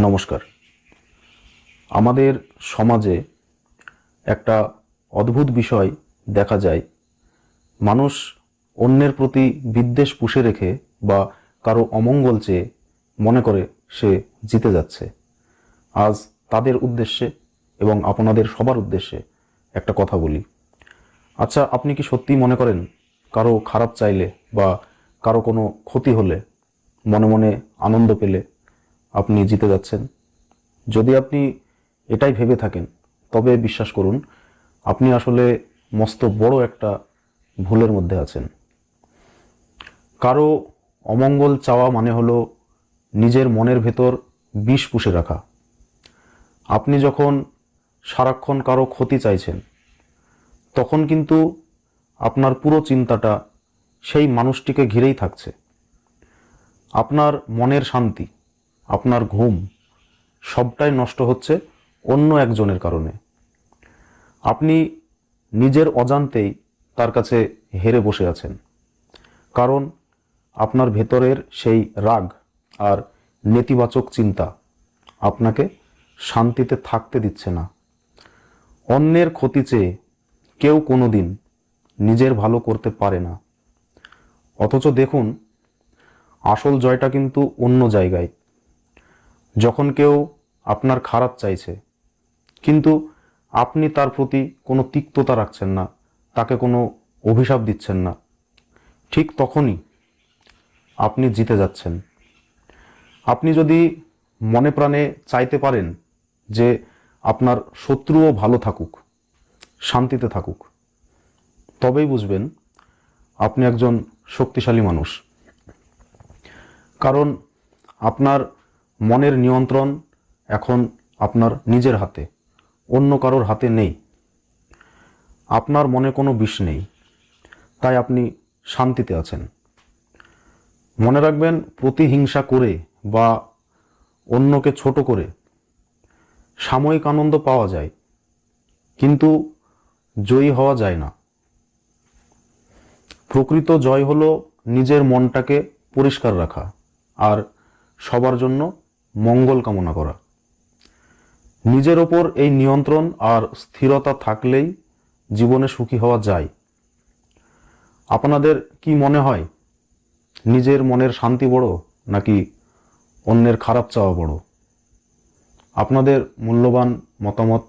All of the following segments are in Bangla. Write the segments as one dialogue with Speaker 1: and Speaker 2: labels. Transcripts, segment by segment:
Speaker 1: নমস্কার। আমাদের সমাজে একটা অদ্ভুত বিষয় দেখা যায়। মানুষ অন্যের প্রতি বিদ্বেষ পুষে রেখে বা কারো অমঙ্গল চেয়ে মনে করে সে জিতে যাচ্ছে। আজ তাদের উদ্দেশ্যে এবং আপনাদের সবার উদ্দেশ্যে একটা কথা বলি। আচ্ছা, আপনি কি সত্যিই মনে করেন কারো খারাপ চাইলে বা কারো কোনো ক্ষতি হলে মনে মনে আনন্দ পেলে আপনি জিতে যাচ্ছেন? যদি আপনি এটাই ভেবে থাকেন তবে বিশ্বাস করুন, আপনি আসলে মস্ত বড় একটা ভুলের মধ্যে আছেন। কারো অমঙ্গল চাওয়া মানে হলো নিজের মনের ভেতর বিষ পুষে রাখা। আপনি যখন সারাক্ষণ কারো ক্ষতি চাইছেন তখন কিন্তু আপনার পুরো চিন্তাটা সেই মানুষটিকে ঘিরেই থাকছে। আপনার মনের শান্তি, আপনার ঘুম সবটাই নষ্ট হচ্ছে অন্য একজনের কারণে। আপনি নিজের অজান্তেই তার কাছে হেরে বসে আছেন, কারণ আপনার ভেতরের সেই রাগ আর নেতিবাচক চিন্তা আপনাকে শান্তিতে থাকতে দিচ্ছে না। অন্যের ক্ষতি চেয়ে কেউ কোনোদিন নিজের ভালো করতে পারে না। অথচ দেখুন, আসল জয়টা কিন্তু অন্য জায়গায়। যখন কেউ আপনার খারাপ চাইছে কিন্তু আপনি তার প্রতি কোনো তিক্ততা রাখছেন না, তাকে কোনো অভিশাপ দিচ্ছেন না, ঠিক তখনই আপনি জিতে যাচ্ছেন। আপনি যদি মনে প্রাণে চাইতে পারেন যে আপনার শত্রুও ভালো থাকুক, শান্তিতে থাকুক, তবেই বুঝবেন আপনি একজন শক্তিশালী মানুষ। কারণ আপনার মনের নিয়ন্ত্রণ এখন আপনার নিজের হাতে, অন্য কারোর হাতে নেই। আপনার মনে কোনো বিষ নেই, তাই আপনি শান্তিতে আছেন। মনে রাখবেন, প্রতিহিংসা করে বা অন্যকে ছোট করে সাময়িক আনন্দ পাওয়া যায়, কিন্তু জয়ী হওয়া যায় না। প্রকৃত জয় হলো নিজের মনটাকে পরিষ্কার রাখা আর সবার জন্য মঙ্গল কামনা করা। নিজের ওপর এই নিয়ন্ত্রণ আর স্থিরতা থাকলেই জীবনে সুখী হওয়া যায়। আপনাদের কি মনে হয়, নিজের মনের শান্তি বড় নাকি অন্যের খারাপ চাওয়া বড়? আপনাদের মূল্যবান মতামত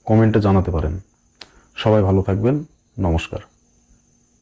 Speaker 1: কমেন্টে জানাতে পারেন। সবাই ভালো থাকবেন। নমস্কার।